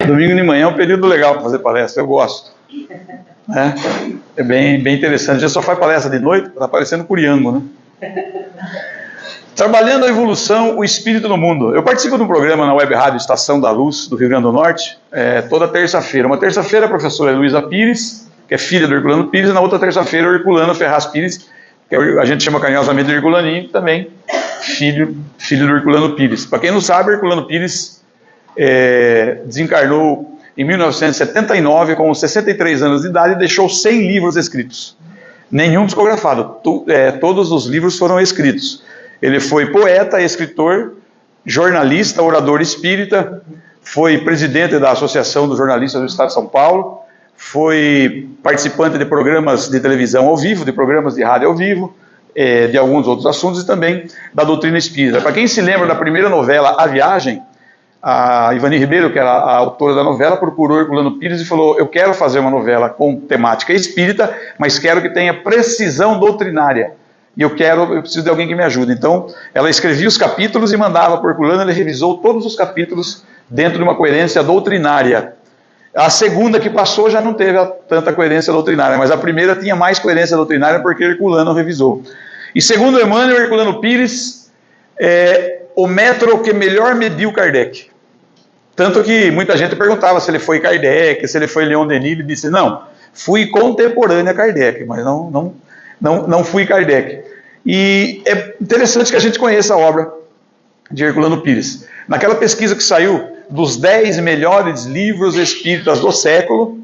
Domingo de manhã é um período legal para fazer palestra, eu gosto. É bem interessante. A gente só faz palestra de noite, está parecendo curiango, né? Trabalhando a evolução, o espírito no mundo. Eu participo de um programa na Web Rádio Estação da Luz, do Rio Grande do Norte, toda terça-feira. Uma terça-feira a professora Luísa Pires, que é filha do Herculano Pires, e na outra terça-feira o Herculano Ferraz Pires, que a gente chama carinhosamente de Herculaninho, também filho do Herculano Pires. Para quem não sabe, Herculano Pires desencarnou em 1979, com 63 anos de idade, e deixou 100 livros escritos. Nenhum psicografado, todos os livros foram escritos. Ele foi poeta, escritor, jornalista, orador espírita, foi presidente da Associação dos Jornalistas do Estado de São Paulo, foi participante de programas de televisão ao vivo, de programas de rádio ao vivo, de alguns outros assuntos e também da doutrina espírita. Para quem se lembra da primeira novela, A Viagem, a Ivani Ribeiro, que era a autora da novela, procurou Herculano Pires e falou: eu quero fazer uma novela com temática espírita, mas quero que tenha precisão doutrinária. E eu preciso de alguém que me ajude. Então, ela escrevia os capítulos e mandava para o Herculano, ele revisou todos os capítulos dentro de uma coerência doutrinária. A segunda que passou já não teve tanta coerência doutrinária, mas a primeira tinha mais coerência doutrinária porque Herculano revisou. E segundo Emmanuel, Herculano Pires é o metro que melhor mediu Kardec. Tanto que muita gente perguntava se ele foi Kardec, se ele foi Leon Denis, ele disse: não, fui contemporâneo a Kardec, mas não fui Kardec. E é interessante que a gente conheça a obra de Herculano Pires. Naquela pesquisa que saiu dos 10 melhores livros espíritas do século,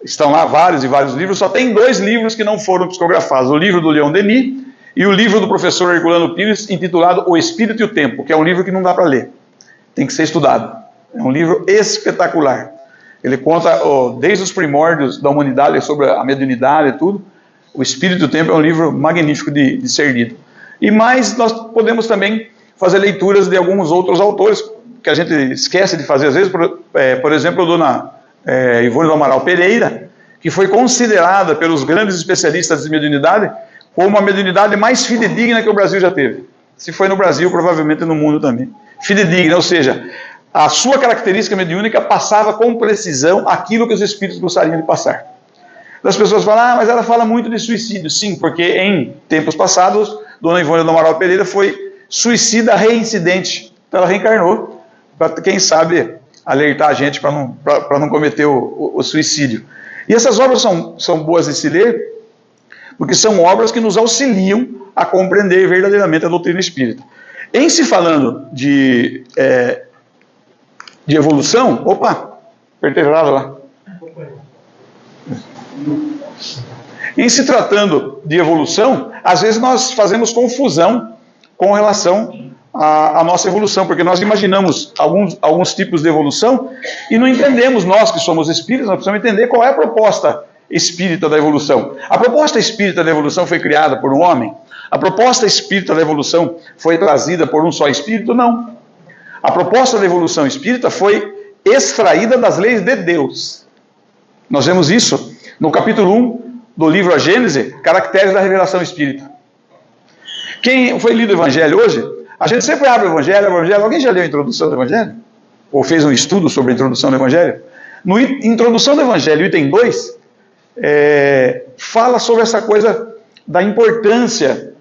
estão lá vários e vários livros, só tem 2 livros que não foram psicografados: o livro do Leon Denis e o livro do professor Herculano Pires, intitulado O Espírito e o Tempo, que é um livro que não dá para ler, tem que ser estudado. É um livro espetacular. Ele conta desde os primórdios da humanidade, sobre a mediunidade e tudo. O Espírito e o Tempo é um livro magnífico de ser lido. E mais, nós podemos também fazer leituras de alguns outros autores, que a gente esquece de fazer às vezes. Por exemplo, a dona Ivone do Amaral Pereira, que foi considerada pelos grandes especialistas de mediunidade como a mediunidade mais fidedigna que o Brasil já teve. Se foi no Brasil, provavelmente no mundo também. Fidedigna, ou seja, a sua característica mediúnica passava com precisão aquilo que os espíritos gostariam de passar. As pessoas falam: mas ela fala muito de suicídio. Sim, porque em tempos passados, dona Ivone do Amaral Pereira foi suicida reincidente. Então ela reencarnou, para quem sabe alertar a gente para não cometer o suicídio. E essas obras são boas de se ler, porque são obras que nos auxiliam a compreender verdadeiramente a doutrina espírita. Em se falando de evolução, apertei errado lá. Em se tratando de evolução, às vezes nós fazemos confusão com relação à nossa evolução, porque nós imaginamos alguns tipos de evolução e não entendemos. Nós que somos espíritas, nós precisamos entender qual é a proposta espírita da evolução. A proposta espírita da evolução foi criada por um homem? A proposta espírita da evolução foi trazida por um só espírito? Não. A proposta da evolução espírita foi extraída das leis de Deus. Nós vemos isso no capítulo 1 do livro A Gênese, Caracteres da Revelação Espírita. Quem foi lido o Evangelho hoje, a gente sempre abre o Evangelho. Alguém já leu a introdução do Evangelho? Ou fez um estudo sobre a introdução do Evangelho? No introdução do Evangelho, item 2, fala sobre essa coisa da importância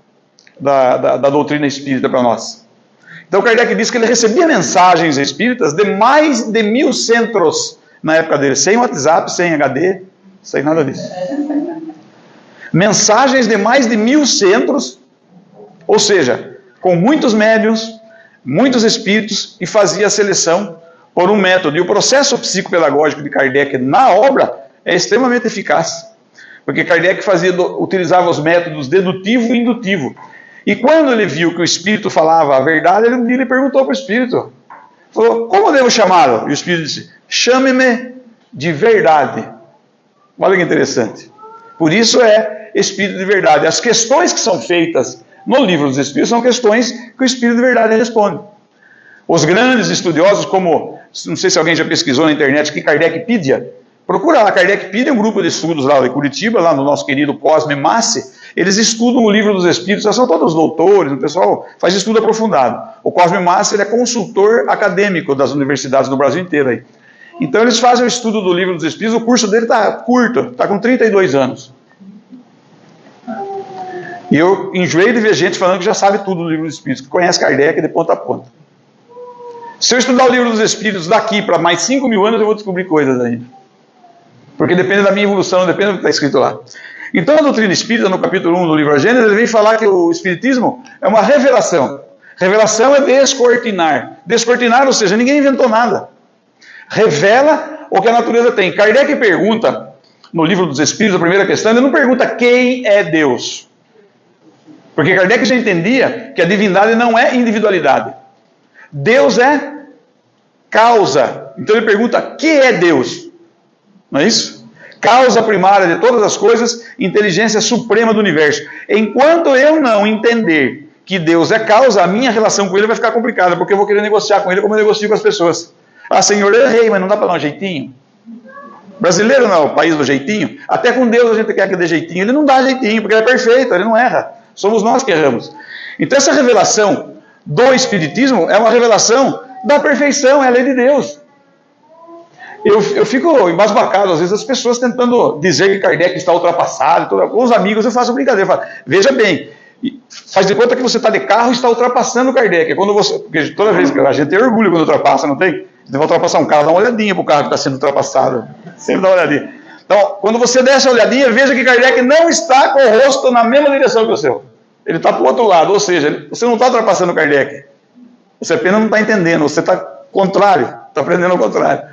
da doutrina espírita para nós. Então Kardec diz que ele recebia mensagens espíritas de mais de 1000 centros na época dele, sem WhatsApp, sem HD, sem nada disso. Mensagens de mais de 1000 centros, ou seja, com muitos médiuns, muitos espíritos, e fazia a seleção por um método. E o processo psicopedagógico de Kardec na obra é extremamente eficaz, porque Kardec utilizava os métodos dedutivo e indutivo. E quando ele viu que o espírito falava a verdade, ele perguntou para o espírito, falou: como devo chamá-lo? E o espírito disse: chame-me de verdade. Olha que interessante. Por isso é espírito de verdade. As questões que são feitas no livro dos espíritos são questões que o espírito de verdade responde. Os grandes estudiosos, como, não sei se alguém já pesquisou na internet, que Kardecpedia, procura lá, Kardecpedia é um grupo de estudos lá de Curitiba, lá no nosso querido Cosme Massi. Eles estudam o livro dos espíritos, são todos doutores, o pessoal faz estudo aprofundado. O Cosme Massi, ele é consultor acadêmico das universidades do Brasil inteiro aí. Então eles fazem o estudo do Livro dos Espíritos, o curso dele está curto, está com 32 anos. E eu enjoei de ver gente falando que já sabe tudo do Livro dos Espíritos, que conhece Kardec de ponta a ponta. Se eu estudar o Livro dos Espíritos daqui para mais 5.000 anos, eu vou descobrir coisas ainda. Porque depende da minha evolução, depende do que está escrito lá. Então a doutrina espírita, no capítulo 1 do livro A Gênese, ele vem falar que o espiritismo é uma revelação. Revelação é descortinar. Descortinar, ou seja, ninguém inventou nada. Revela o que a natureza tem. Kardec pergunta, no Livro dos Espíritos, a primeira questão, ele não pergunta quem é Deus. Porque Kardec já entendia que a divindade não é individualidade. Deus é causa. Então ele pergunta, que é Deus? Não é isso? Causa primária de todas as coisas, inteligência suprema do universo. Enquanto eu não entender que Deus é causa, a minha relação com ele vai ficar complicada, porque eu vou querer negociar com ele como eu negocio com as pessoas. Ah, Senhor, eu errei, mas não dá para dar um jeitinho? Brasileiro não é o país do jeitinho? Até com Deus a gente quer que dê jeitinho. Ele não dá jeitinho, porque ele é perfeito, ele não erra. Somos nós que erramos. Então essa revelação do Espiritismo é uma revelação da perfeição, é a lei de Deus. Eu fico embasbacado, às vezes, as pessoas tentando dizer que Kardec está ultrapassado. Com os amigos eu faço brincadeira, eu falo, veja bem, faz de conta que você está de carro e está ultrapassando o Kardec. Porque toda vez que a gente tem orgulho quando ultrapassa, não tem? Você vai ultrapassar um carro, dá uma olhadinha para o carro que está sendo ultrapassado. Sempre dá uma olhadinha. Então, quando você desce a olhadinha, veja que Kardec não está com o rosto na mesma direção que o seu. Ele está para o outro lado, ou seja, você não está ultrapassando Kardec. Você apenas não está entendendo, você está contrário, está aprendendo ao contrário.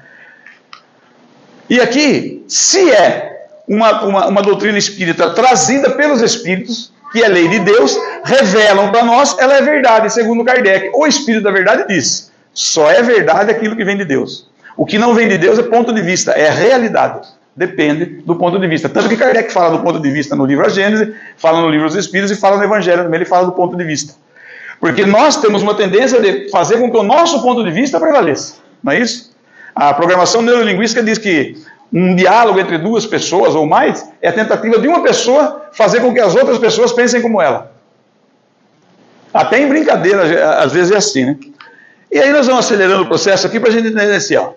E aqui, se é uma doutrina espírita trazida pelos espíritos, que é lei de Deus, revelam para nós, ela é verdade, segundo Kardec. O Espírito da Verdade diz, só é verdade aquilo que vem de Deus. O que não vem de Deus é ponto de vista, é realidade. Depende do ponto de vista. Tanto que Kardec fala do ponto de vista no livro A Gênese, fala no livro dos Espíritos e fala no Evangelho também, ele fala do ponto de vista. Porque nós temos uma tendência de fazer com que o nosso ponto de vista prevaleça. Não é isso? A programação neurolinguística diz que um diálogo entre duas pessoas ou mais é a tentativa de uma pessoa fazer com que as outras pessoas pensem como ela. Até em brincadeira, às vezes é assim, né? E aí nós vamos acelerando o processo aqui para a gente entender assim, ó.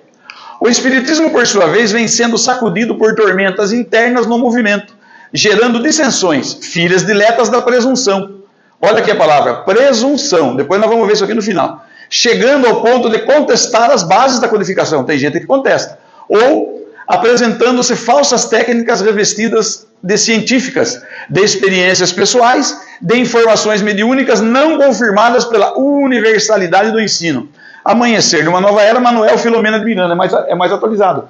O Espiritismo, por sua vez, vem sendo sacudido por tormentas internas no movimento, gerando dissensões, filhas diletas da presunção. Olha aqui a palavra, presunção. Depois nós vamos ver isso aqui no final. Chegando ao ponto de contestar as bases da codificação. Tem gente que contesta. Ou apresentando-se falsas técnicas revestidas de científicas, de experiências pessoais, de informações mediúnicas não confirmadas pela universalidade do ensino. Amanhecer de uma nova era, Manuel Filomena de Miranda, é mais atualizado.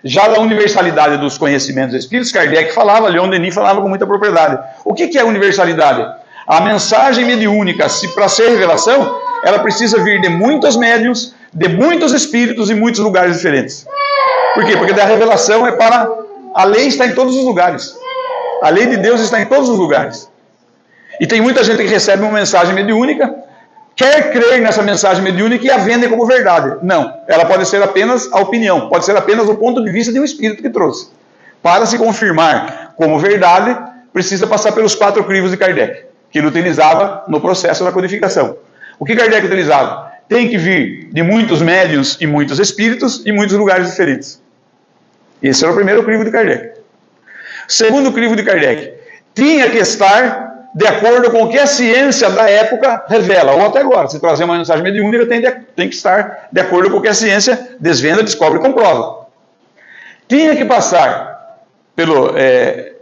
Já da universalidade dos conhecimentos espíritos, Kardec falava, Leon Denis falava com muita propriedade. O que é universalidade? A mensagem mediúnica, para ser revelação, ela precisa vir de muitos médiuns, de muitos espíritos e muitos lugares diferentes. Por quê? Porque da revelação é para... A lei está em todos os lugares. A lei de Deus está em todos os lugares. E tem muita gente que recebe uma mensagem mediúnica, quer crer nessa mensagem mediúnica e a vendem como verdade. Não, ela pode ser apenas a opinião, pode ser apenas o ponto de vista de um espírito que trouxe. Para se confirmar como verdade, precisa passar pelos 4 crivos de Kardec, que ele utilizava no processo da codificação. O que Kardec utilizava? Tem que vir de muitos médiuns e muitos espíritos e muitos lugares diferentes. Esse era o primeiro crivo de Kardec. O segundo crivo de Kardec, tinha que estar de acordo com o que a ciência da época revela, ou até agora, se trazer uma mensagem mediúnica, tem que estar de acordo com o que a ciência desvenda, descobre e comprova. Tinha que passar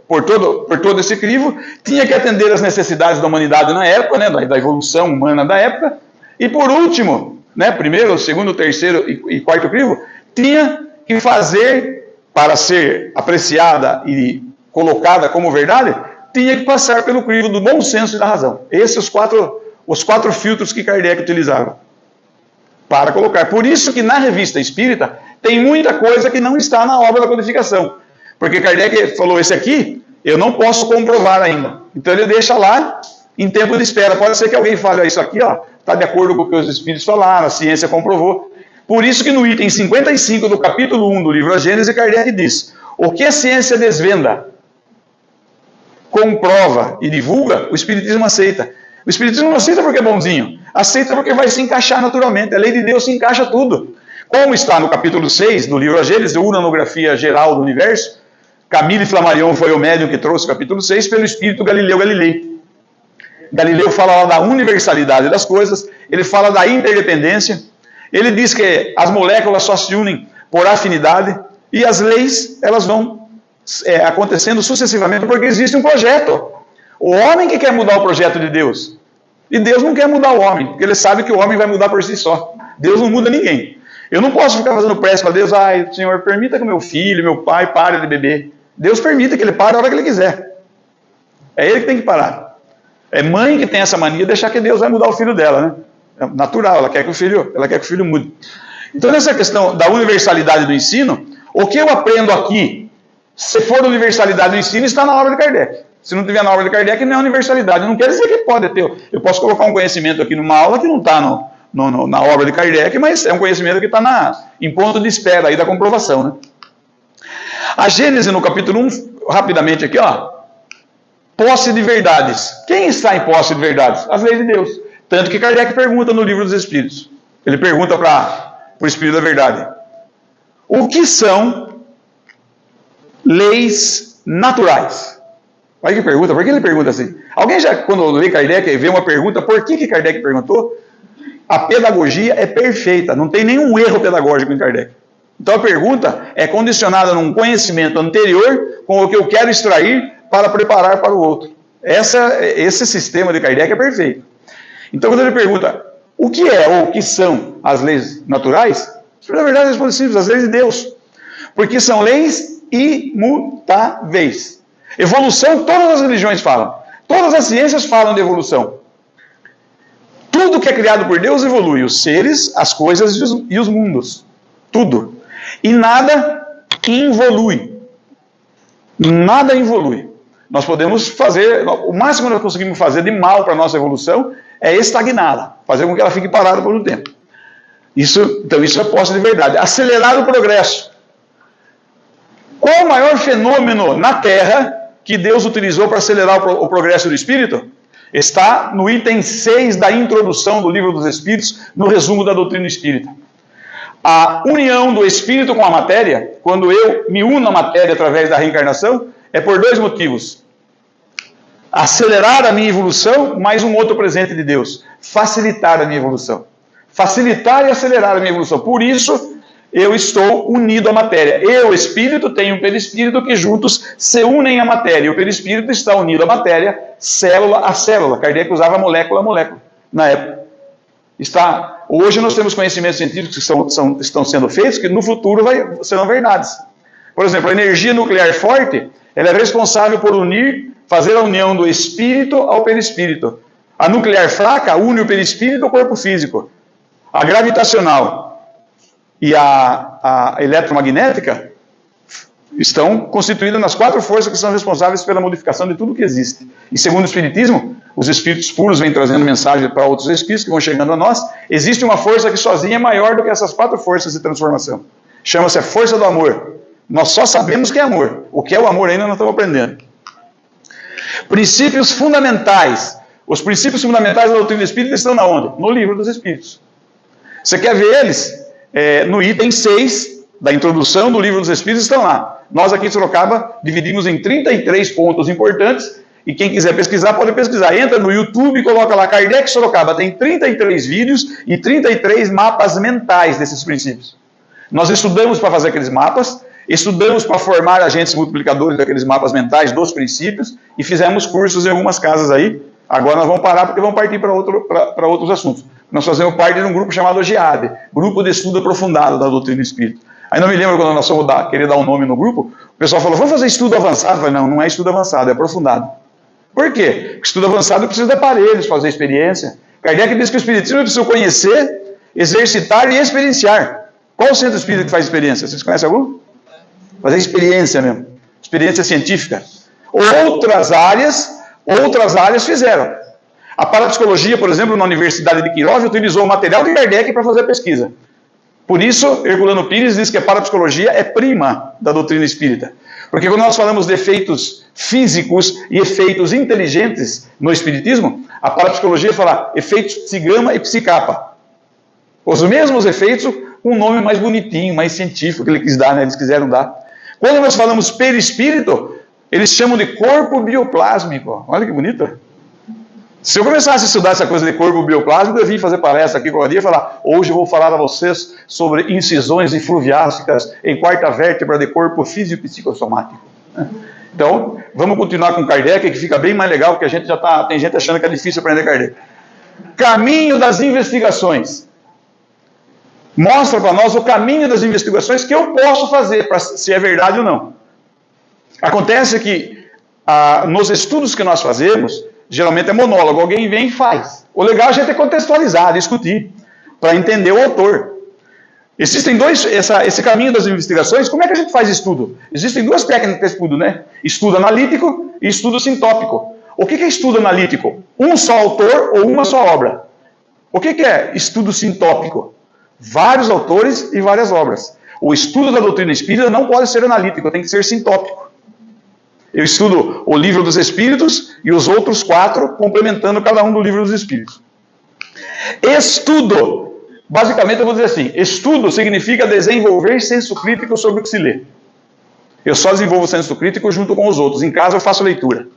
por todo esse crivo, tinha que atender às necessidades da humanidade na época, né, da evolução humana da época, e por último, né, primeiro, segundo, terceiro e quarto crivo, tinha que fazer, para ser apreciada e colocada como verdade, tinha que passar pelo crivo do bom senso e da razão. Esses os quatro filtros que Kardec utilizava para colocar. Por isso que na revista Espírita tem muita coisa que não está na obra da codificação. Porque Kardec falou, esse aqui eu não posso comprovar ainda. Então ele deixa lá em tempo de espera. Pode ser que alguém fale, isso aqui está de acordo com o que os Espíritos falaram, a ciência comprovou. Por isso que no item 55 do capítulo 1 do livro A Gênese, Kardec diz, o que a ciência desvenda, comprova e divulga, o Espiritismo aceita. O Espiritismo não aceita porque é bonzinho, aceita porque vai se encaixar naturalmente. A lei de Deus se encaixa tudo. Como está no capítulo 6 do livro A Gênesis, Uranografia Geral do Universo, Camille Flammarion foi o médium que trouxe o capítulo 6 pelo espírito Galileu Galilei. Galileu fala lá da universalidade das coisas, ele fala da interdependência, ele diz que as moléculas só se unem por afinidade e as leis elas vão acontecendo sucessivamente porque existe um projeto. O homem que quer mudar o projeto de Deus, e Deus não quer mudar o homem, porque ele sabe que o homem vai mudar por si só. Deus não muda ninguém. Eu não posso ficar fazendo prece para Deus, Senhor, permita que meu filho, meu pai pare de beber. Deus permita que ele pare a hora que ele quiser. É ele que tem que parar. É mãe que tem essa mania de deixar que Deus vai mudar o filho dela, né? É natural, ela quer que o filho mude. Então, nessa questão da universalidade do ensino, o que eu aprendo aqui, se for universalidade do ensino, está na obra de Kardec. Se não tiver na obra de Kardec, não é universalidade. Não quer dizer que pode ter. Eu posso colocar um conhecimento aqui numa aula que não está na obra de Kardec, mas é um conhecimento que está em ponto de espera aí da comprovação, né? A Gênesis, no capítulo 1, rapidamente aqui, posse de verdades. Quem está em posse de verdades? As leis de Deus. Tanto que Kardec pergunta no Livro dos Espíritos. Ele pergunta para o Espírito da Verdade: o que são leis naturais? Olha que pergunta, por que ele pergunta assim? Alguém já, quando lê Kardec, vê uma pergunta, por que Kardec perguntou? A pedagogia é perfeita, não tem nenhum erro pedagógico em Kardec. Então a pergunta é condicionada num conhecimento anterior com o que eu quero extrair para preparar para o outro. Esse sistema de Kardec é perfeito. Então quando ele pergunta o que é ou o que são as leis naturais, na verdade responde simples, as leis de Deus. Porque são leis imutáveis. Evolução, todas as religiões falam. Todas as ciências falam de evolução. Tudo que é criado por Deus evolui. Os seres, as coisas e os mundos. Tudo. E nada involui. Nada involui. Nós podemos fazer, o máximo que nós conseguimos fazer de mal para a nossa evolução é estagná-la. Fazer com que ela fique parada por um tempo. Então isso é posse de verdade. Acelerar o progresso. Qual o maior fenômeno na Terra que Deus utilizou para acelerar o progresso do Espírito? Está no item 6 da introdução do Livro dos Espíritos, no resumo da doutrina espírita. A união do Espírito com a matéria, quando eu me uno à matéria através da reencarnação, é por dois motivos. Acelerar a minha evolução, mais um outro presente de Deus. Facilitar a minha evolução. Facilitar e acelerar a minha evolução. Por isso, eu estou unido à matéria. Eu, o Espírito, tenho um perispírito que juntos se unem à matéria. E o perispírito está unido à matéria, célula a célula. Kardec usava molécula a molécula, na época. Hoje nós temos conhecimentos científicos que estão sendo feitos, que no futuro serão verdades. Por exemplo, a energia nuclear forte, ela é responsável por fazer a união do espírito ao perispírito. A nuclear fraca une o perispírito ao corpo físico. A gravitacional e a eletromagnética estão constituídas nas 4 forças que são responsáveis pela modificação de tudo que existe. E segundo o Espiritismo, os espíritos puros vêm trazendo mensagem para outros espíritos que vão chegando a nós. Existe uma força que sozinha é maior do que essas 4 forças de transformação. Chama-se a força do amor. Nós só sabemos que é amor. O que é o amor ainda não estamos aprendendo. Princípios fundamentais. Os princípios fundamentais da doutrina espírita estão na onde? No Livro dos Espíritos. Você quer ver eles? No item 6 da introdução do Livro dos Espíritos estão lá. Nós aqui em Sorocaba dividimos em 33 pontos importantes e quem quiser pesquisar pode pesquisar. Entra no YouTube e coloca lá Kardec Sorocaba. Tem 33 vídeos e 33 mapas mentais desses princípios. Nós estudamos para fazer aqueles mapas, estudamos para formar agentes multiplicadores daqueles mapas mentais dos princípios e fizemos cursos em algumas casas aí. Agora nós vamos parar porque vamos partir para outros assuntos. Nós fazemos parte de um grupo chamado GEAD, Grupo de Estudo Aprofundado da Doutrina Espírita. Aí não me lembro quando nós fomos querer dar um nome no grupo, o pessoal falou, vamos fazer estudo avançado? Eu falei, não é estudo avançado, é aprofundado. Por quê? Porque estudo avançado precisa de aparelhos, fazer experiência. Kardec diz que o Espiritismo é preciso conhecer, exercitar e experienciar. Qual o centro espírita que faz experiência? Vocês conhecem algum? Fazer experiência mesmo. Experiência científica. Outras áreas fizeram. A parapsicologia, por exemplo, na Universidade de Queiroz, utilizou o material de Kardec para fazer a pesquisa. Por isso, Herculano Pires diz que a parapsicologia é prima da doutrina espírita. Porque quando nós falamos de efeitos físicos e efeitos inteligentes no espiritismo, a parapsicologia fala efeitos psigama e psicapa. Os mesmos efeitos um nome mais bonitinho, mais científico, que ele quis dar, né? Eles quiseram dar. Quando nós falamos perispírito, eles chamam de corpo bioplásmico. Olha que bonito. Se eu começasse a estudar essa coisa de corpo bioplásmico, eu vim fazer palestra aqui com a dia e falar: hoje eu vou falar a vocês sobre incisões influviásticas em quarta vértebra de corpo físico e psicossomático. Então, vamos continuar com Kardec, que fica bem mais legal, porque a gente tem gente achando que é difícil aprender Kardec. Caminho das investigações. Mostra para nós o caminho das investigações que eu posso fazer, para se é verdade ou não. Acontece que nos estudos que nós fazemos, geralmente é monólogo, alguém vem e faz. O legal é a gente discutir, para entender o autor. Existem esse caminho das investigações. Como é que a gente faz estudo? Existem duas técnicas de estudo, né? Estudo analítico e estudo sintópico. O que é estudo analítico? Um só autor ou uma só obra. O que é estudo sintópico? Vários autores e várias obras. O estudo da doutrina espírita não pode ser analítico, tem que ser sintópico. Eu estudo o livro dos Espíritos e os outros 4, complementando cada um do livro dos Espíritos. Estudo. Basicamente eu vou dizer assim, estudo significa desenvolver senso crítico sobre o que se lê. Eu só desenvolvo senso crítico junto com os outros. Em casa eu faço leitura.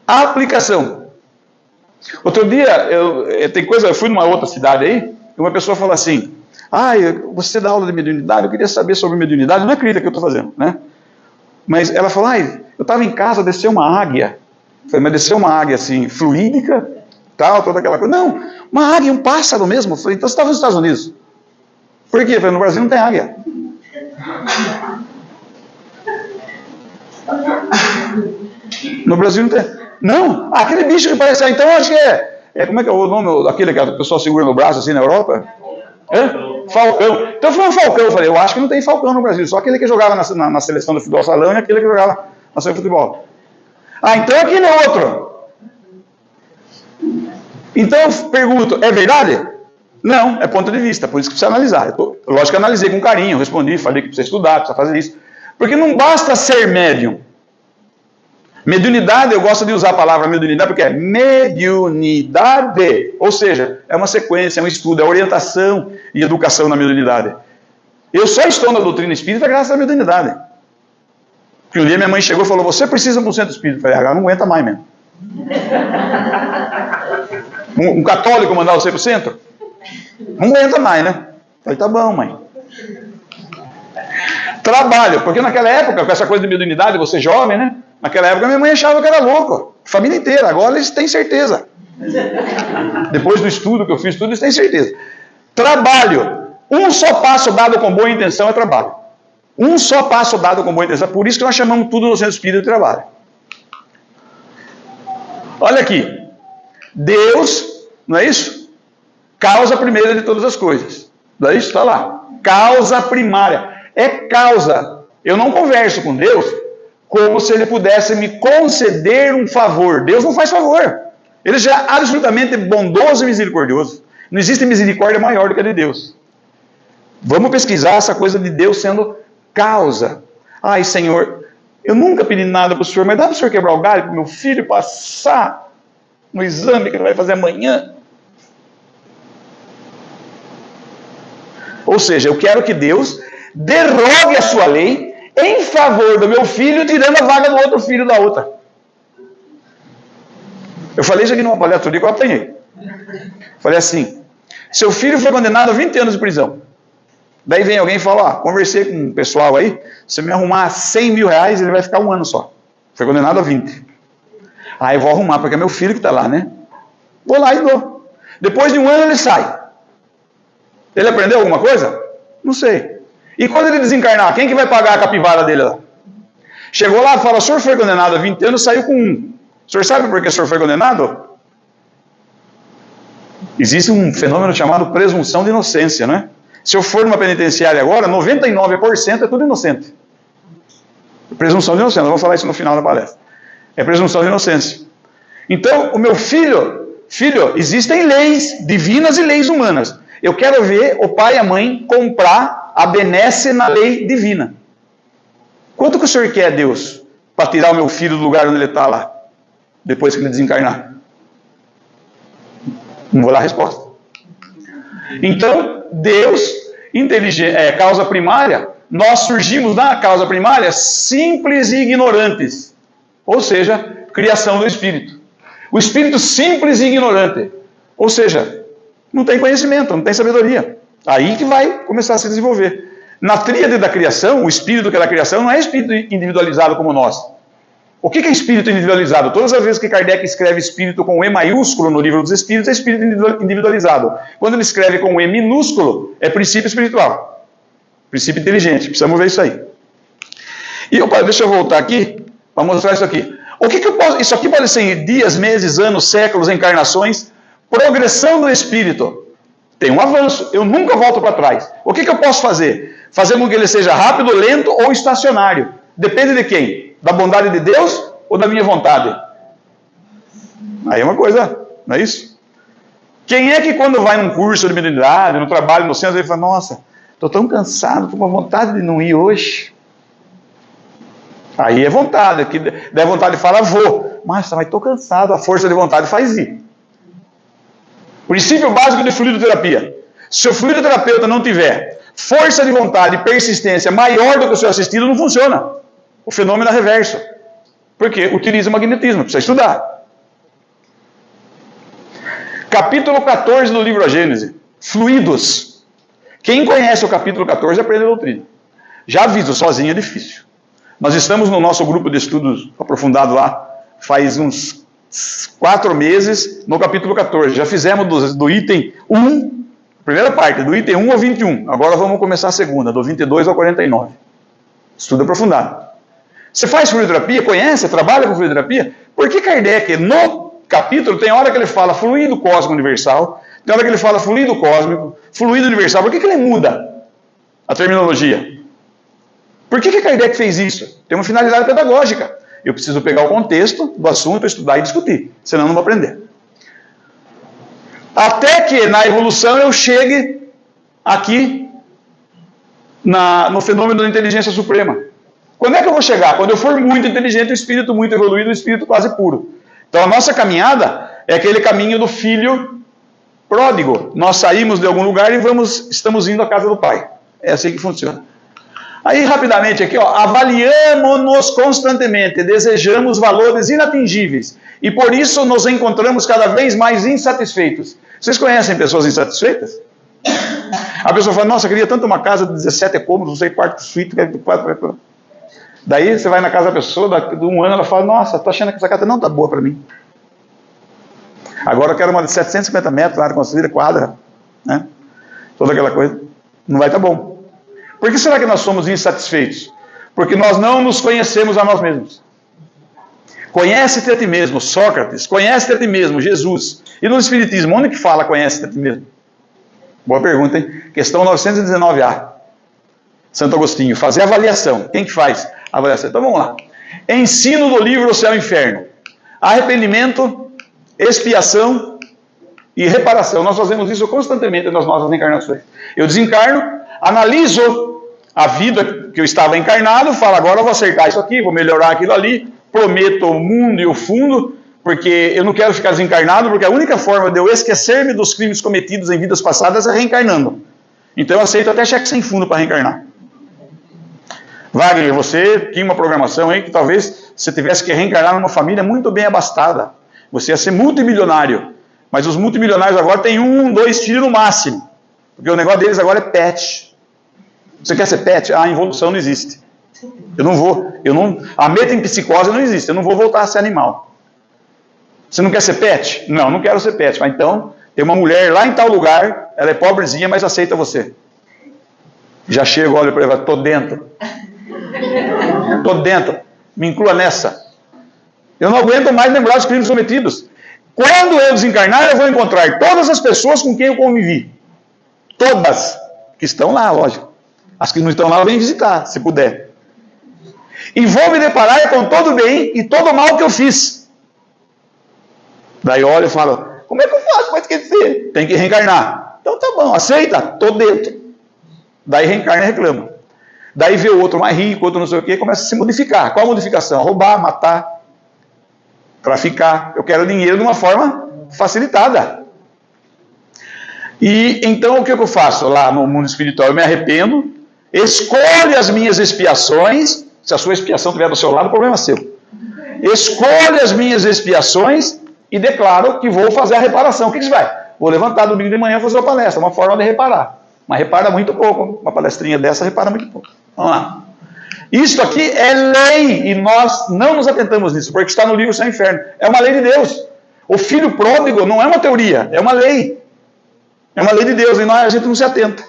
Aplicação. Outro dia, eu fui numa outra cidade aí, e uma pessoa falou assim: você dá aula de mediunidade? Eu queria saber sobre mediunidade. Não é crítica que eu estou fazendo, né? Mas ela falou: eu estava em casa, desceu uma águia. Eu falei: mas desceu uma águia assim, fluídica, tal, toda aquela coisa. Não, uma águia, um pássaro mesmo. Eu falei: então você estava nos Estados Unidos. Por quê? Eu falei: no Brasil não tem águia. No Brasil não tem. Não, aquele bicho que parece. Então eu acho que como é que é o nome daquele que o pessoal segura no braço assim na Europa? Falcão. Então foi um falcão. Eu falei: eu acho que não tem falcão no Brasil. Só aquele que jogava na seleção do futebol salão e aquele que jogava na seleção de futebol. Então aquele é outro. Então eu pergunto: é verdade? Não, é ponto de vista. Por isso que precisa analisar. Lógico que eu analisei com carinho, respondi, falei que precisa estudar, precisa fazer isso. Porque não basta ser médium. Mediunidade, eu gosto de usar a palavra mediunidade porque é mediunidade, ou seja, é uma sequência, é um estudo, é orientação e educação na mediunidade. Eu só estou na doutrina espírita graças à mediunidade. Porque um dia minha mãe chegou e falou: você precisa de um centro espírita. Eu falei: agora não aguenta mais mesmo. Um católico mandar você para o centro? Não aguenta mais, né? Eu falei: tá bom, mãe. Trabalho, porque naquela época, com essa coisa de mediunidade, você jovem, né? Naquela época minha mãe achava que era louco. Família inteira. Agora eles têm certeza. Depois do estudo que eu fiz, eles têm certeza. Trabalho. Um só passo dado com boa intenção é trabalho. Um só passo dado com boa intenção. Por isso que nós chamamos tudo no centro espírita de trabalho. Olha aqui. Deus, não é isso? Causa primeira de todas as coisas. Não é isso? Está lá. Causa primária. É causa. Eu não converso com Deus como se Ele pudesse me conceder um favor. Deus não faz favor. Ele já é absolutamente bondoso e misericordioso. Não existe misericórdia maior do que a de Deus. Vamos pesquisar essa coisa de Deus sendo causa. Ai, Senhor, eu nunca pedi nada para o Senhor, mas dá para o Senhor quebrar o galho para o meu filho passar no exame que ele vai fazer amanhã? Ou seja, eu quero que Deus derrogue a sua lei em favor do meu filho, tirando a vaga do outro filho da outra. Eu falei isso aqui numa palestra que eu apanhei. Falei assim: seu filho foi condenado a 20 anos de prisão. Daí vem alguém e fala: conversei com um pessoal aí, se me arrumar 100 mil reais, ele vai ficar 1 ano só. Foi condenado a 20. Eu vou arrumar, porque é meu filho que está lá, né? Vou lá e dou. Depois de 1 ano ele sai. Ele aprendeu alguma coisa? Não sei. E quando ele desencarnar, quem que vai pagar a capivara dele lá? Chegou lá e fala: o senhor foi condenado a 20 anos, saiu com 1. O senhor sabe por que o senhor foi condenado? Existe um fenômeno chamado presunção de inocência, não é? Se eu for numa penitenciária agora, 99% é tudo inocente. Presunção de inocência, nós vamos falar isso no final da palestra. É presunção de inocência. Então, o meu filho, existem leis divinas e leis humanas. Eu quero ver o pai e a mãe comprar a benesse na lei divina. Quanto que o senhor quer, Deus, para tirar o meu filho do lugar onde ele está lá, depois que ele desencarnar? Não vou dar a resposta. Então, Deus causa primária, nós surgimos na causa primária simples e ignorantes. Ou seja, criação do Espírito. O Espírito simples e ignorante. Ou seja, não tem conhecimento, não tem sabedoria. Aí que vai começar a se desenvolver. Na tríade da criação, o Espírito que é da criação não é Espírito individualizado como nós. O que é Espírito individualizado? Todas as vezes que Kardec escreve Espírito com E maiúsculo no Livro dos Espíritos, é Espírito individualizado. Quando ele escreve com E minúsculo, é princípio espiritual. Princípio inteligente. Precisamos ver isso aí. E deixa eu voltar aqui para mostrar isso aqui. O que eu posso? Isso aqui pode ser em dias, meses, anos, séculos, encarnações. Progressão do Espírito. Tem um avanço. Eu nunca volto para trás. O que eu posso fazer? Fazer com que ele seja rápido, lento ou estacionário. Depende de quem? Da bondade de Deus ou da minha vontade? Aí é uma coisa, não é isso? Quem é que quando vai num curso de mediunidade, no trabalho, no centro, ele fala, nossa, estou tão cansado, estou com vontade de não ir hoje. Aí é vontade, que der vontade de falar, vou. Mas estou cansado, a força de vontade faz ir. Princípio básico de fluidoterapia. Se o fluidoterapeuta não tiver força de vontade e persistência maior do que o seu assistido, não funciona. O fenômeno é reverso. Porque utiliza o magnetismo, precisa estudar. Capítulo 14 do livro A Gênese. Fluidos. Quem conhece o capítulo 14 aprende a doutrina. Já aviso, sozinho é difícil. Nós estamos no nosso grupo de estudos aprofundado lá, faz uns 4 meses, no capítulo 14. Já fizemos do item 1, primeira parte, do item 1 ao 21. Agora vamos começar a segunda, do 22 ao 49. Estudo aprofundado. Você faz fluidoterapia? Conhece? Trabalha com fluidoterapia? Por que Kardec, no capítulo, tem hora que ele fala fluido cósmico universal, tem hora que ele fala fluido cósmico, fluido universal. Por que ele muda a terminologia? Por que Kardec fez isso? Tem uma finalidade pedagógica. Eu preciso pegar o contexto do assunto, estudar e discutir. Senão eu não vou aprender. Até que na evolução eu chegue aqui no fenômeno da inteligência suprema. Quando é que eu vou chegar? Quando eu for muito inteligente, o espírito muito evoluído, o espírito quase puro. Então a nossa caminhada é aquele caminho do filho pródigo. Nós saímos de algum lugar e estamos indo à casa do Pai. É assim que funciona. Aí, rapidamente, aqui, avaliamos-nos constantemente, desejamos valores inatingíveis e por isso nos encontramos cada vez mais insatisfeitos. Vocês conhecem pessoas insatisfeitas? A pessoa fala, nossa, eu queria tanto uma casa de 17 cômodos, não sei, quarto, suíte, 4. Daí você vai na casa da pessoa, daqui de um ano ela fala, nossa, estou achando que essa casa não está boa para mim. Agora eu quero uma de 750 metros, área construída, quadra, né? Toda aquela coisa. Não vai estar bom. Por que será que nós somos insatisfeitos? Porque nós não nos conhecemos a nós mesmos. Conhece-te a ti mesmo, Sócrates. Conhece-te a ti mesmo, Jesus. E no Espiritismo, onde que fala conhece-te a ti mesmo? Boa pergunta, hein? Questão 919A. Santo Agostinho. Fazer avaliação. Quem que faz a avaliação? Então vamos lá. Ensino do livro O Céu e o Inferno. Arrependimento, expiação e reparação. Nós fazemos isso constantemente nas nossas encarnações. Eu desencarno, analiso a vida que eu estava encarnado, falo, agora eu vou acertar isso aqui, vou melhorar aquilo ali, prometo o mundo e o fundo, porque eu não quero ficar desencarnado, porque a única forma de eu esquecer-me dos crimes cometidos em vidas passadas é reencarnando. Então eu aceito até cheque sem fundo para reencarnar. Wagner, você tinha uma programação aí que talvez você tivesse que reencarnar numa família muito bem abastada. Você ia ser multimilionário. Mas os multimilionários agora têm 1, 2 filhos no máximo. Porque o negócio deles agora é pet. Você quer ser pet? A involução não existe. Eu não vou. A metempsicose não existe. Eu não vou voltar a ser animal. Você não quer ser pet? Não, não quero ser pet. Mas então, tem uma mulher lá em tal lugar, ela é pobrezinha, mas aceita você. Já chego, olho para ela, estou dentro. Estou dentro. Me inclua nessa. Eu não aguento mais lembrar dos crimes cometidos. Quando eu desencarnar, eu vou encontrar todas as pessoas com quem eu convivi. Todas que estão lá, lógico. As que não estão lá, eu venho visitar, se puder. E vou me deparar com todo o bem e todo o mal que eu fiz. Daí olho e falo, como é que eu faço para esquecer? Tem que reencarnar. Então tá bom, aceita? Estou dentro. Daí reencarna e reclama. Daí vê o outro mais rico, outro não sei o quê, começa a se modificar. Qual a modificação? Roubar, matar, traficar. Eu quero dinheiro de uma forma facilitada. E então o que eu faço lá no mundo espiritual? Eu me arrependo, escolho as minhas expiações. Se a sua expiação estiver do seu lado, o problema é seu. Escolho as minhas expiações e declaro que vou fazer a reparação. O que você vai? Vou levantar domingo de manhã e fazer uma palestra, uma forma de reparar. Mas repara muito pouco. Uma palestrinha dessa repara muito pouco. Vamos lá. Isto aqui é lei e nós não nos atentamos nisso, porque está no livro Céu e Inferno. É uma lei de Deus. O filho pródigo não é uma teoria, é uma lei. É uma lei de Deus e a gente não se atenta.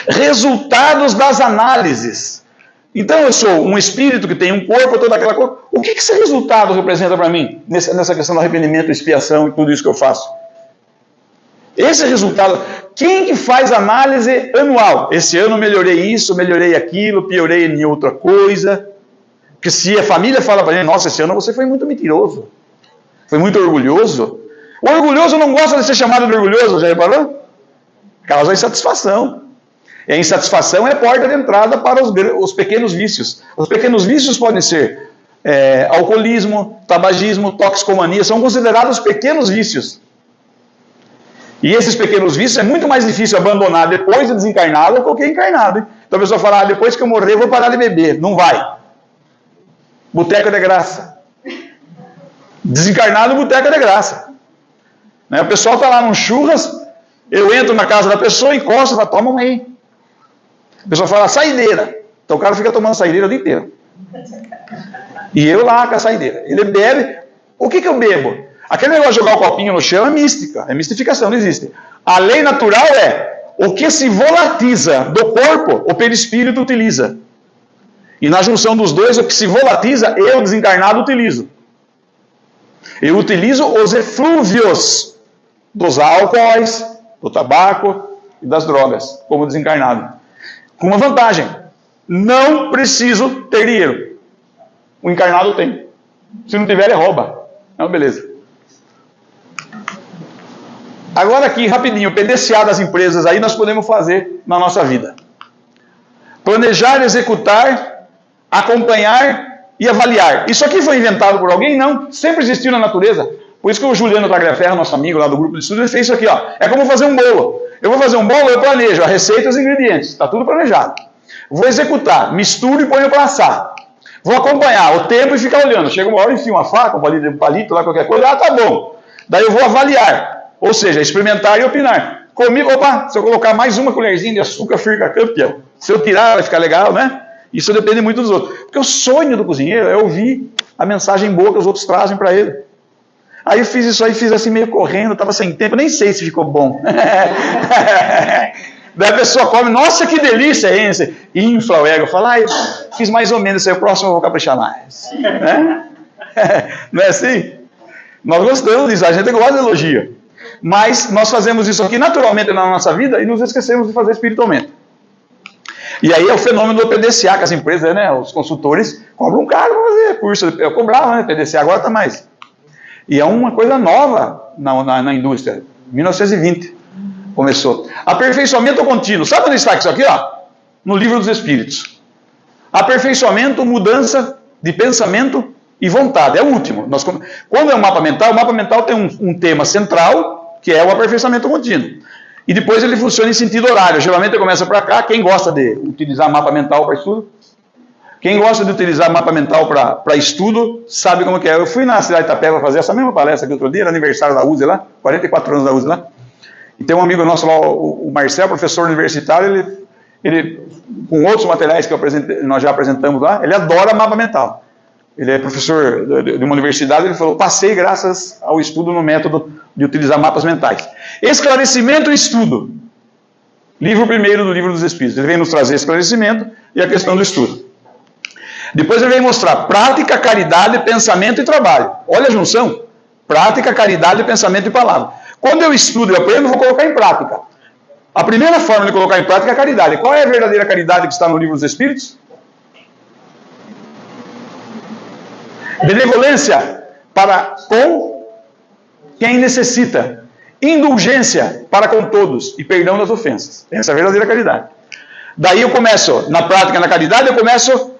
Resultados das análises. Então eu sou um espírito que tem um corpo, toda aquela coisa. O que esse resultado representa para mim? Nessa questão do arrependimento, expiação e tudo isso que eu faço. Esse resultado, quem que faz análise anual? Esse ano melhorei isso, melhorei aquilo, piorei em outra coisa. Porque se a família fala para ele, nossa, esse ano você foi muito mentiroso. Foi muito orgulhoso. O orgulhoso não gosta de ser chamado de orgulhoso, já reparou? Causa insatisfação. E a insatisfação é porta de entrada para os pequenos vícios. Os pequenos vícios podem ser alcoolismo, tabagismo, toxicomania, são considerados pequenos vícios. E esses pequenos vícios é muito mais difícil abandonar depois de desencarnado do que encarnado. Hein? Então a pessoa fala, depois que eu morrer eu vou parar de beber. Não vai. Boteca de graça. Desencarnado, boteca de graça. O pessoal está lá num churras, eu entro na casa da pessoa, encosto e falo, toma aí. A pessoa fala, saideira. Então o cara fica tomando saideira o dia inteiro. E eu lá com a saideira. Ele bebe. O que eu bebo? Aquele negócio de jogar o copinho no chão é mística. É mistificação, não existe. A lei natural é o que se volatiza do corpo, o perispírito utiliza. E na junção dos dois, o que se volatiza, eu, desencarnado, utilizo. Eu utilizo os eflúvios dos álcoois, do tabaco e das drogas, como desencarnado. Com uma vantagem, não preciso ter dinheiro. O encarnado tem. Se não tiver, ele rouba. Então, beleza. Agora aqui, rapidinho, o PDCA das empresas aí nós podemos fazer na nossa vida. Planejar, executar, acompanhar e avaliar. Isso aqui foi inventado por alguém? Não. Sempre existiu na natureza. Por isso que o Juliano Tagliaferro, nosso amigo lá do grupo de estudo, ele fez isso aqui, ó. É como fazer um bolo. Eu vou fazer um bolo, eu planejo a receita e os ingredientes. Está tudo planejado. Vou executar, misturo e ponho para assar. Vou acompanhar o tempo e ficar olhando. Chega uma hora, enfio uma faca, um palito lá, qualquer coisa. Ah, tá bom. Daí eu vou avaliar. Ou seja, experimentar e opinar. Comigo, opa, se eu colocar mais uma colherzinha de açúcar, fica campeão. Se eu tirar, vai ficar legal, né? Isso depende muito dos outros. Porque o sonho do cozinheiro é ouvir a mensagem boa que os outros trazem para ele. Aí eu fiz isso aí, fiz assim meio correndo, estava sem tempo, nem sei se ficou bom. Daí a pessoa come, nossa, que delícia, hein? Você infla o ego, fala, fiz mais ou menos, aí o próximo eu vou caprichar mais. Né? Não é assim? Nós gostamos disso, a gente gosta de elogio. Mas nós fazemos isso aqui naturalmente na nossa vida e nos esquecemos de fazer espiritualmente. E aí é o fenômeno do PDCA, que as empresas, né, os consultores, cobram caro para fazer curso. Eu cobrava, né, PDCA, agora está mais. E é uma coisa nova na indústria. 1920 começou. Aperfeiçoamento contínuo. Sabe onde está isso aqui? Ó? No Livro dos Espíritos. Aperfeiçoamento, mudança de pensamento e vontade. É o último. Quando é o mapa mental tem um tema central, que é o aperfeiçoamento contínuo. E depois ele funciona em sentido horário. Geralmente ele começa para cá. Quem gosta de utilizar mapa mental para estudo? Quem gosta de utilizar mapa mental para estudo, sabe como que é. Eu fui na cidade de Itapeva fazer essa mesma palestra aqui outro dia, era aniversário da USE lá, 44 anos da USE lá. E tem um amigo nosso lá, o Marcel, professor universitário, ele com outros materiais que nós já apresentamos lá, ele adora mapa mental. Ele é professor de uma universidade, ele falou, passei graças ao estudo no método de utilizar mapas mentais. Esclarecimento e estudo. Livro primeiro do Livro dos Espíritos. Ele vem nos trazer esclarecimento e a questão do estudo. Depois ele vem mostrar prática, caridade, pensamento e trabalho. Olha a junção. Prática, caridade, pensamento e palavra. Quando eu estudo e aprendo, eu vou colocar em prática. A primeira forma de colocar em prática é a caridade. Qual é a verdadeira caridade que está no Livro dos Espíritos? Benevolência para com quem necessita. Indulgência para com todos e perdão das ofensas. Essa é a verdadeira caridade. Daí eu começo, na prática, na caridade, eu começo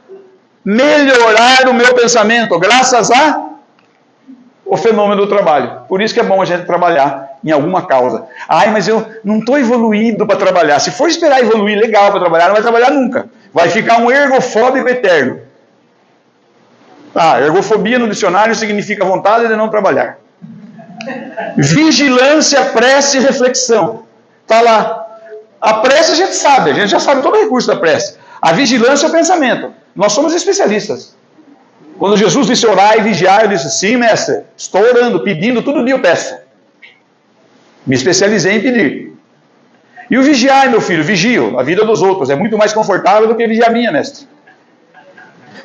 melhorar o meu pensamento, graças ao fenômeno do trabalho. Por isso que é bom a gente trabalhar em alguma causa. Ai, mas eu não estou evoluído para trabalhar. Se for esperar evoluir legal para trabalhar, não vai trabalhar nunca. Vai ficar um ergofóbico eterno. Ergofobia no dicionário significa vontade de não trabalhar. Vigilância, prece e reflexão. Está lá. A prece a gente já sabe todo o recurso da prece. A vigilância é o pensamento. Nós somos especialistas. Quando Jesus disse orar e vigiar, eu disse, sim, mestre, estou orando, pedindo, todo dia eu peço. Me especializei em pedir. E o vigiar, meu filho, vigio a vida dos outros. É muito mais confortável do que vigiar a minha, mestre.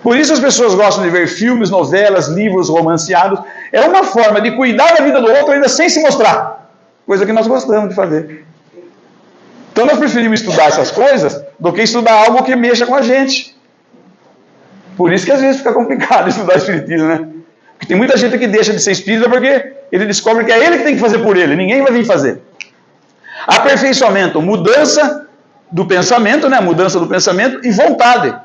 Por isso as pessoas gostam de ver filmes, novelas, livros romanceados. É uma forma de cuidar da vida do outro ainda sem se mostrar. Coisa que nós gostamos de fazer. Então nós preferimos estudar essas coisas do que estudar algo que mexa com a gente. Por isso que às vezes fica complicado estudar espiritismo, né? Porque tem muita gente que deixa de ser espírita porque ele descobre que é ele que tem que fazer por ele, ninguém vai vir fazer. Aperfeiçoamento, mudança do pensamento, né? Mudança do pensamento e vontade.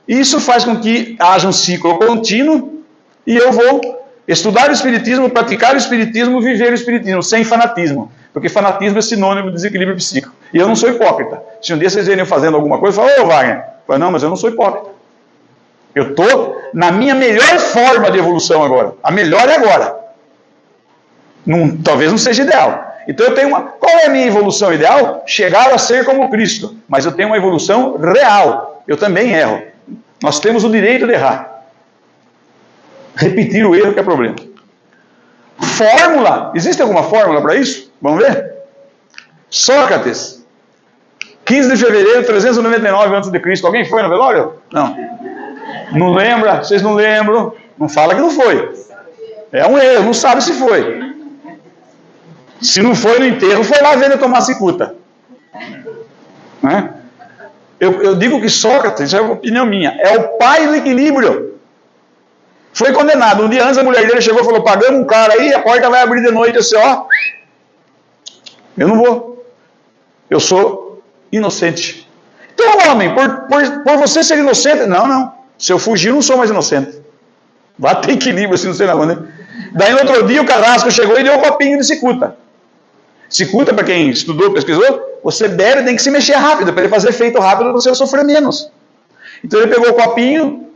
Isso faz com que haja um ciclo contínuo e eu vou estudar o espiritismo, praticar o espiritismo, viver o espiritismo, sem fanatismo. Porque fanatismo é sinônimo de desequilíbrio psíquico. E eu não sou hipócrita. Se um dia vocês verem eu fazendo alguma coisa, eu falo, ô Wagner, não, mas eu não sou hipócrita. Eu estou na minha melhor forma de evolução agora. A melhor é agora. Talvez não seja ideal. Então eu tenho Qual é a minha evolução ideal? Chegar a ser como Cristo. Mas eu tenho uma evolução real. Eu também erro. Nós temos o direito de errar. Repetir o erro que é problema. Fórmula. Existe alguma fórmula para isso? Vamos ver? Sócrates. 15 de fevereiro de 399 a.C. Alguém foi no velório? Não. Não lembra? Vocês não lembram? Não fala que não foi. É um erro, não sabe se foi. Se não foi no enterro, foi lá ver ele tomar cicuta. Né? Eu digo que Sócrates, isso é uma opinião minha, é o pai do equilíbrio. Foi condenado. Um dia antes a mulher dele chegou e falou, pagamos um cara aí, a porta vai abrir de noite. Eu disse, eu não vou. Eu sou inocente. Então, homem, por você ser inocente... Não. Se eu fugir, eu não sou mais inocente. Vai ter equilíbrio assim, não sei não, né? Daí no outro dia o carrasco chegou e deu um copinho de cicuta. Cicuta, para quem estudou, pesquisou, você bebe, tem que se mexer rápido, para ele fazer efeito rápido, você sofrer menos. Então ele pegou o copinho,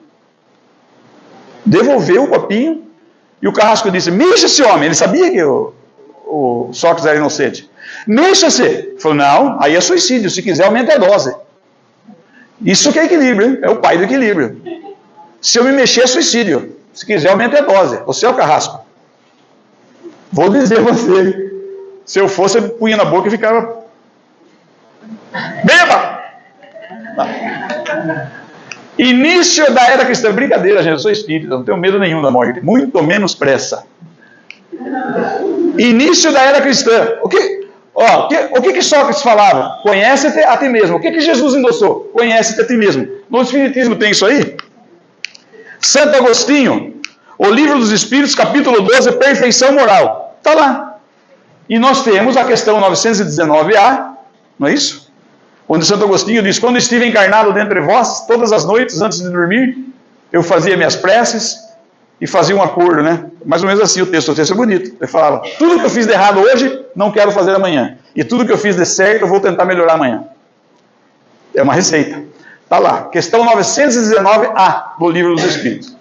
devolveu o copinho, e o carrasco disse, mexa-se, homem. Ele sabia que o Sócrates era inocente. Mexa-se. Ele falou, não, aí é suicídio, se quiser aumenta a dose. Isso que é equilíbrio, hein? É o pai do equilíbrio. Se eu me mexer, é suicídio. Se quiser, aumente a dose. Você é o carrasco. Vou dizer a você. Se eu fosse, eu punha na boca e ficava... Beba! Início da era cristã. Brincadeira, gente. Eu sou espírita. Não tenho medo nenhum da morte. Muito menos pressa. Início da era cristã. O que Sócrates falava? Conhece-te a ti mesmo. O que Jesus endossou? Conhece-te a ti mesmo. No Espiritismo tem isso aí? Santo Agostinho, o Livro dos Espíritos, capítulo 12, Perfeição Moral. Está lá. E nós temos a questão 919A, não é isso? Onde Santo Agostinho diz, quando estive encarnado dentre vós, todas as noites antes de dormir, eu fazia minhas preces e fazia um acordo, né? Mais ou menos assim o texto é bonito. Ele falava, tudo que eu fiz de errado hoje, não quero fazer amanhã. E tudo que eu fiz de certo, eu vou tentar melhorar amanhã. É uma receita. Está lá, questão 919A do Livro dos Espíritos.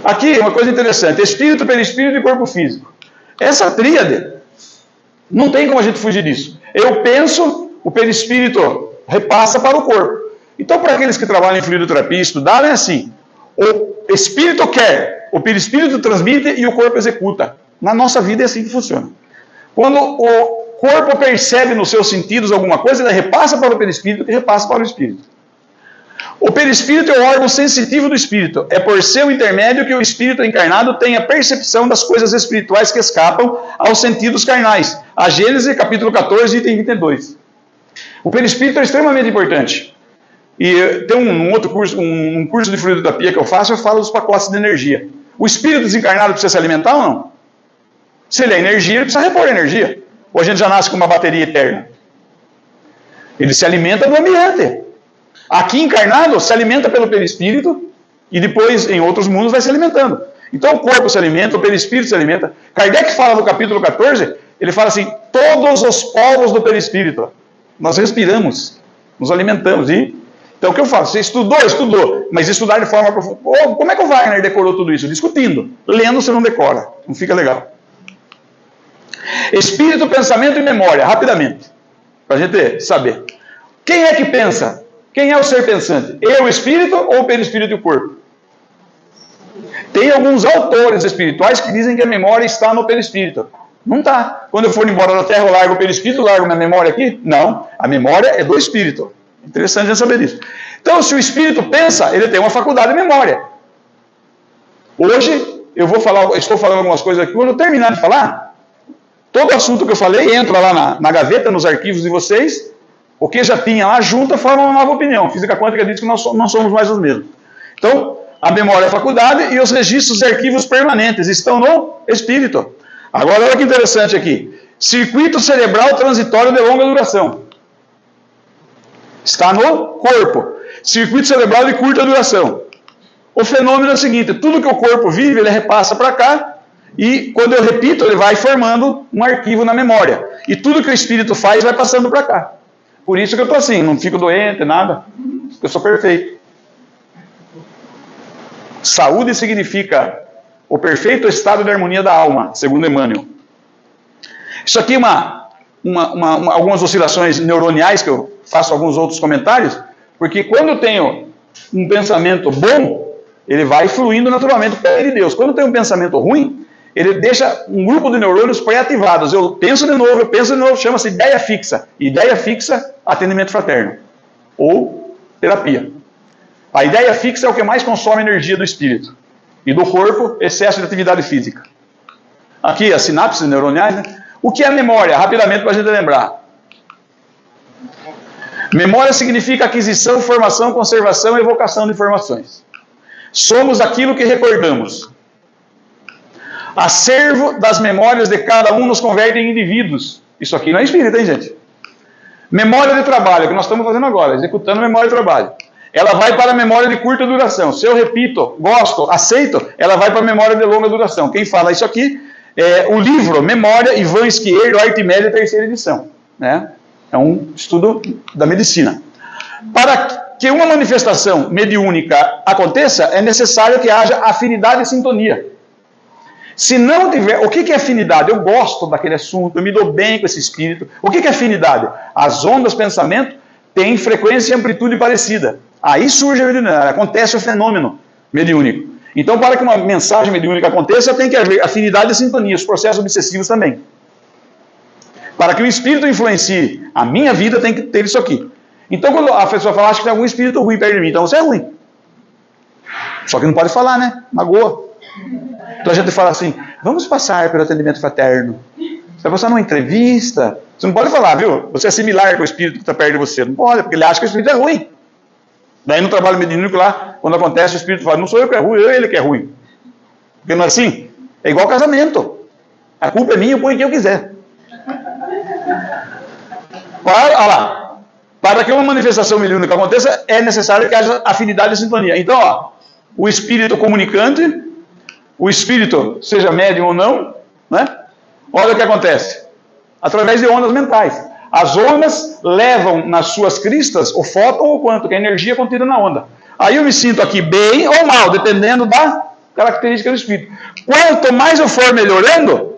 Aqui, uma coisa interessante, espírito, perispírito e corpo físico. Essa tríade, não tem como a gente fugir disso. Eu penso, o perispírito repassa para o corpo. Então, para aqueles que trabalham em fluidoterapia, estudaram, é assim, o espírito quer, o perispírito transmite e o corpo executa. Na nossa vida é assim que funciona. Quando o corpo percebe nos seus sentidos alguma coisa, ele repassa para o perispírito e repassa para o espírito. O perispírito é o órgão sensitivo do espírito. É por seu intermédio que o espírito encarnado tem a percepção das coisas espirituais que escapam aos sentidos carnais. A Gênesis, capítulo 14, item 22. O perispírito é extremamente importante. E tem um outro curso, um curso de fluidoterapia que eu faço, eu falo dos pacotes de energia. O espírito desencarnado precisa se alimentar ou não? Se ele é energia, ele precisa repor energia. Ou a gente já nasce com uma bateria eterna? Ele se alimenta do ambiente. Aqui encarnado, se alimenta pelo perispírito e depois em outros mundos vai se alimentando. Então o corpo se alimenta, o perispírito se alimenta. Kardec fala no capítulo 14, ele fala assim, todos os polos do perispírito. Nós respiramos, nos alimentamos. Então o que eu falo? Você estudou, mas estudar de forma profunda. Como é que o Wagner decorou tudo isso? Discutindo. Lendo você não decora, não fica legal. Espírito, pensamento e memória, rapidamente, para a gente saber. Quem é que pensa? Quem é o ser pensante? Eu, o espírito, ou o perispírito e o corpo? Tem alguns autores espirituais que dizem que a memória está no perispírito. Não está. Quando eu for embora da Terra, eu largo o perispírito, largo minha memória aqui? Não. A memória é do espírito. Interessante a gente saber disso. Então, se o espírito pensa, ele tem uma faculdade de memória. Hoje, estou falando algumas coisas aqui. Quando eu terminar de falar, todo assunto que eu falei entra lá na gaveta, nos arquivos de vocês. O que já tinha lá, junta, forma uma nova opinião. Física quântica diz que nós não somos mais os mesmos. Então, a memória é a faculdade e os registros e arquivos permanentes estão no espírito. Agora, olha que interessante aqui. Circuito cerebral transitório de longa duração. Está no corpo. Circuito cerebral de curta duração. O fenômeno é o seguinte, tudo que o corpo vive, ele repassa para cá, e quando eu repito, ele vai formando um arquivo na memória. E tudo que o espírito faz, vai passando para cá. Por isso que eu estou assim, não fico doente, nada. Eu sou perfeito. Saúde significa o perfeito estado de harmonia da alma, segundo Emmanuel. Isso aqui é algumas oscilações neuroniais, que eu faço alguns outros comentários, porque quando eu tenho um pensamento bom, ele vai fluindo naturalmente para de Deus. Quando eu tenho um pensamento ruim, ele deixa um grupo de neurônios pré-ativados. Eu penso de novo, chama-se ideia fixa. Ideia fixa, atendimento fraterno. Ou terapia. A ideia fixa é o que mais consome energia do espírito. E do corpo, excesso de atividade física. Aqui, as sinapses neuroniais, né? O que é memória? Rapidamente para a gente lembrar. Memória significa aquisição, formação, conservação e evocação de informações. Somos aquilo que recordamos. Acervo das memórias de cada um nos converte em indivíduos. Isso aqui não é espírito, hein, gente? Memória de trabalho, que nós estamos fazendo agora, executando memória de trabalho. Ela vai para a memória de curta duração. Se eu repito, gosto, aceito, ela vai para a memória de longa duração. Quem fala isso aqui é o livro Memória, Ivan Esquierdo, Arte Média, 3ª edição. Né? É um estudo da medicina. Para que uma manifestação mediúnica aconteça, é necessário que haja afinidade e sintonia. Se não tiver... O que é afinidade? Eu gosto daquele assunto, eu me dou bem com esse espírito. O que é afinidade? As ondas pensamento têm frequência e amplitude parecida. Aí surge a mediunidade, acontece o fenômeno mediúnico. Então, para que uma mensagem mediúnica aconteça, tem que haver afinidade e sintonia, os processos obsessivos também. Para que o espírito influencie a minha vida, tem que ter isso aqui. Então, quando a pessoa fala, acho que tem algum espírito ruim perto de mim, então você é ruim. Só que não pode falar, né? Magoa. Então a gente fala assim, vamos passar pelo atendimento fraterno. Você vai passar numa entrevista, você não pode falar, viu? Você é similar com o espírito que está perto de você. Não pode, porque ele acha que o espírito é ruim. Daí no trabalho mediúnico lá, quando acontece, o espírito fala, não sou eu que é ruim, eu ele que é ruim. Porque não é assim? É igual casamento. A culpa é minha, eu ponho quem eu quiser. Olha lá. Para que uma manifestação mediúnica aconteça, é necessário que haja afinidade e sintonia. Então, ó, o espírito comunicante, o espírito, seja médium ou não, né? Olha o que acontece. Através de ondas mentais. As ondas levam nas suas cristas o fóton ou o quanto, que é a energia contida na onda. Aí eu me sinto aqui bem ou mal, dependendo da característica do espírito. Quanto mais eu for melhorando,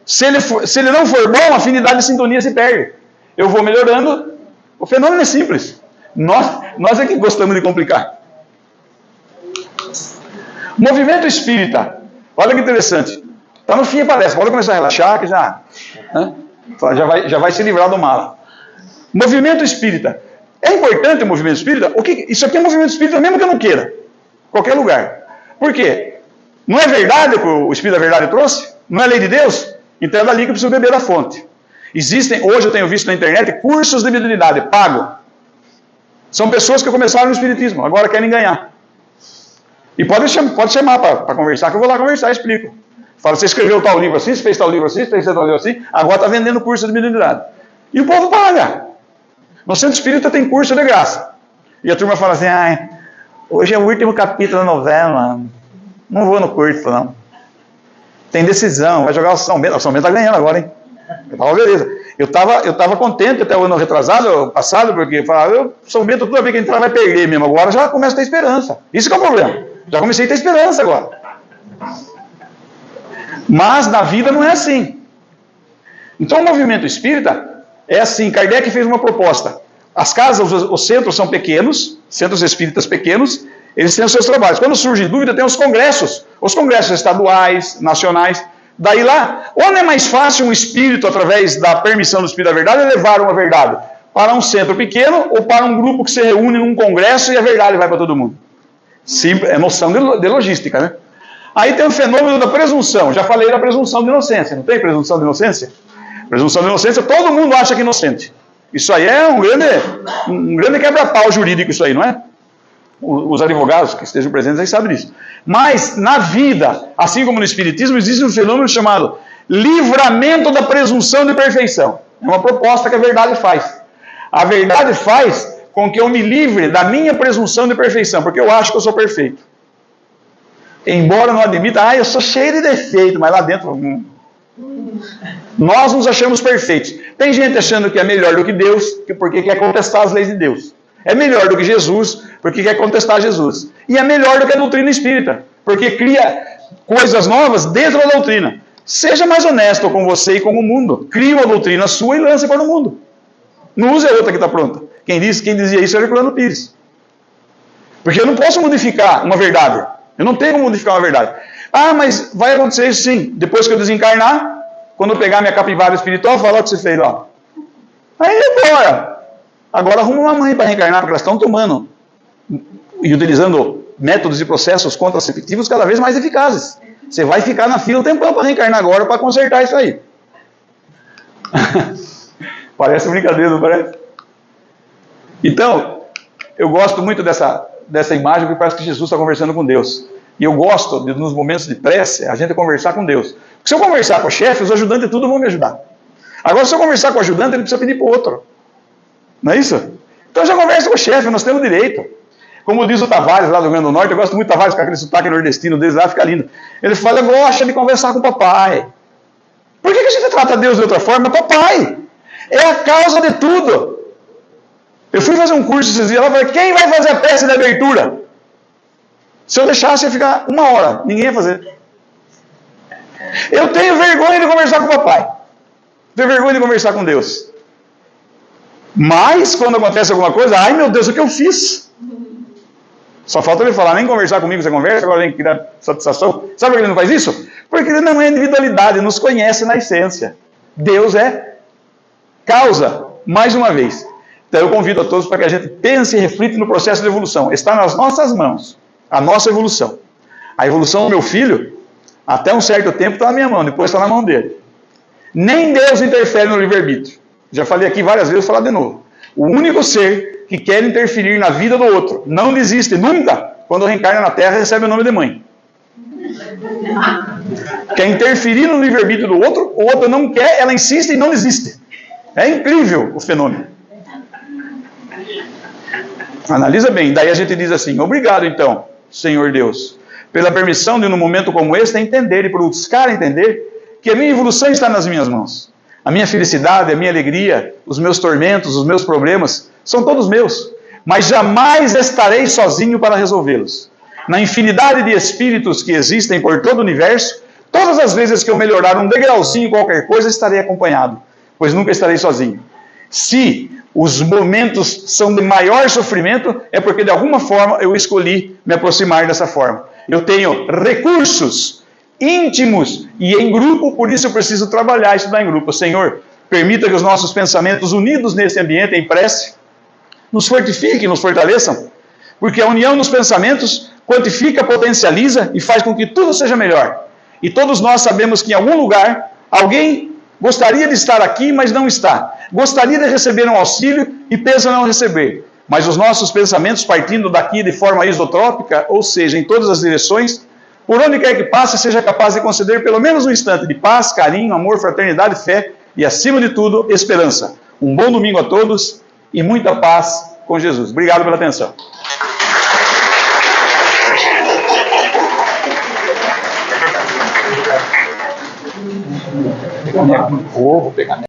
se ele não for bom, a afinidade e sintonia se perde. Eu vou melhorando, o fenômeno é simples. Nós é que gostamos de complicar. Movimento espírita. Olha que interessante. Está no fim a palestra. Pode começar a relaxar, que já vai se livrar do mal. Movimento espírita. É importante o movimento espírita? Isso aqui é movimento espírita mesmo que eu não queira. Qualquer lugar. Por quê? Não é verdade que o Espírito da Verdade trouxe? Não é lei de Deus? Então é dali que eu preciso beber da fonte. Hoje eu tenho visto na internet, cursos de mediunidade, pago. São pessoas que começaram no Espiritismo, agora querem ganhar. E pode chamar para conversar, que eu vou lá conversar e explico. Fala, você escreveu tal livro assim, você fez tal livro assim, você fez tal livro assim, agora está vendendo curso de mediunidade. E o povo paga. No Centro Espírita tem curso de graça. E a turma fala assim, hoje é o último capítulo da novela. Não vou no curso, não. Tem decisão, vai jogar o São Bento. O São Bento está ganhando agora, hein? Eu tava, beleza. Eu tava contente até o ano passado, porque falava, São Bento, toda vez que entrar vai perder mesmo. Agora já começa a ter esperança. Isso que é o problema. Já comecei a ter esperança agora. Mas na vida não é assim. Então o movimento espírita é assim. Kardec fez uma proposta. As casas, os centros são pequenos, centros espíritas pequenos, eles têm os seus trabalhos. Quando surge dúvida, tem os congressos estaduais, nacionais. Daí lá, ou não é mais fácil um espírito, através da permissão do Espírito da Verdade, levar uma verdade para um centro pequeno ou para um grupo que se reúne num congresso e a verdade vai para todo mundo. Simples, é noção de logística, né? Aí tem o fenômeno da presunção. Já falei da presunção de inocência, não tem presunção de inocência? Presunção de inocência, todo mundo acha que é inocente. Isso aí é um grande quebra-pau jurídico, isso aí, não é? Os advogados que estejam presentes aí sabem disso. Mas, na vida, assim como no Espiritismo, existe um fenômeno chamado livramento da presunção de perfeição. É uma proposta que a verdade faz. A verdade faz com que eu me livre da minha presunção de perfeição, porque eu acho que eu sou perfeito. Embora não admita, eu sou cheio de defeito, mas lá dentro... Nós nos achamos perfeitos. Tem gente achando que é melhor do que Deus, porque quer contestar as leis de Deus. É melhor do que Jesus, porque quer contestar Jesus. E é melhor do que a doutrina espírita, porque cria coisas novas dentro da doutrina. Seja mais honesto com você e com o mundo. Crie uma doutrina sua e lance para o mundo. Não use a outra que está pronta. Quem dizia isso era Herculano Pires. Porque eu não posso modificar uma verdade. Eu não tenho como modificar uma verdade. Mas vai acontecer isso sim. Depois que eu desencarnar, quando eu pegar minha capivara espiritual, falar o que você fez lá. Aí agora. Agora arruma uma mãe para reencarnar, porque elas estão tomando e utilizando métodos e processos contraceptivos cada vez mais eficazes. Você vai ficar na fila um tempão para reencarnar agora para consertar isso aí. Parece brincadeira, não parece? Então, eu gosto muito dessa imagem, porque parece que Jesus está conversando com Deus. E eu gosto, nos momentos de prece, a gente conversar com Deus. Porque se eu conversar com o chefe, os ajudantes tudo vão me ajudar. Agora, se eu conversar com o ajudante, ele precisa pedir para o outro. Não é isso? Então já conversa com o chefe, nós temos direito. Como diz o Tavares lá do Rio Grande do Norte, eu gosto muito do Tavares, com aquele sotaque nordestino deles lá, fica lindo. Ele fala, eu gosto de conversar com o papai. Por que a gente trata Deus de outra forma? Papai é a causa de tudo. Eu fui fazer um curso esses dias lá, falei, quem vai fazer a peça de abertura? Se eu deixasse, ia ficar 1 hora, ninguém ia fazer. Eu tenho vergonha de conversar com o papai. Tenho vergonha de conversar com Deus. Mas, quando acontece alguma coisa, ai meu Deus, o que eu fiz? Só falta ele falar, nem conversar comigo você conversa, agora tem que dar satisfação. Sabe por que ele não faz isso? Porque ele não é individualidade, nos conhece na essência. Deus é causa, mais uma vez. Então eu convido a todos para que a gente pense e reflita no processo de evolução. Está nas nossas mãos, a nossa evolução. A evolução do meu filho, até um certo tempo está na minha mão, depois está na mão dele. Nem Deus interfere no livre-arbítrio. Já falei aqui várias vezes, vou falar de novo. O único ser que quer interferir na vida do outro, não desiste nunca, quando reencarna na Terra, recebe o nome de mãe. Quer interferir no livre-arbítrio do outro, o outro não quer, ela insiste e não desiste. É incrível o fenômeno. Analisa bem, daí a gente diz assim, obrigado então, Senhor Deus, pela permissão de, num momento como este, entender e por buscar entender que a minha evolução está nas minhas mãos. A minha felicidade, a minha alegria, os meus tormentos, os meus problemas, são todos meus. Mas jamais estarei sozinho para resolvê-los. Na infinidade de espíritos que existem por todo o universo, todas as vezes que eu melhorar um degrauzinho qualquer coisa, estarei acompanhado, pois nunca estarei sozinho. Se os momentos são de maior sofrimento, é porque de alguma forma eu escolhi me aproximar dessa forma. Eu tenho recursos íntimos e em grupo, por isso eu preciso trabalhar e estudar em grupo. Senhor, permita que os nossos pensamentos unidos nesse ambiente em prece nos fortifiquem, nos fortaleçam, porque a união nos pensamentos quantifica, potencializa e faz com que tudo seja melhor. E todos nós sabemos que em algum lugar alguém gostaria de estar aqui, mas não está. Gostaria de receber um auxílio e pensa não receber. Mas os nossos pensamentos partindo daqui de forma isotrópica, ou seja, em todas as direções, por onde quer que passe, seja capaz de conceder pelo menos um instante de paz, carinho, amor, fraternidade, fé e, acima de tudo, esperança. Um bom domingo a todos e muita paz com Jesus. Obrigado pela atenção. pegar minha. Vou pegar minha.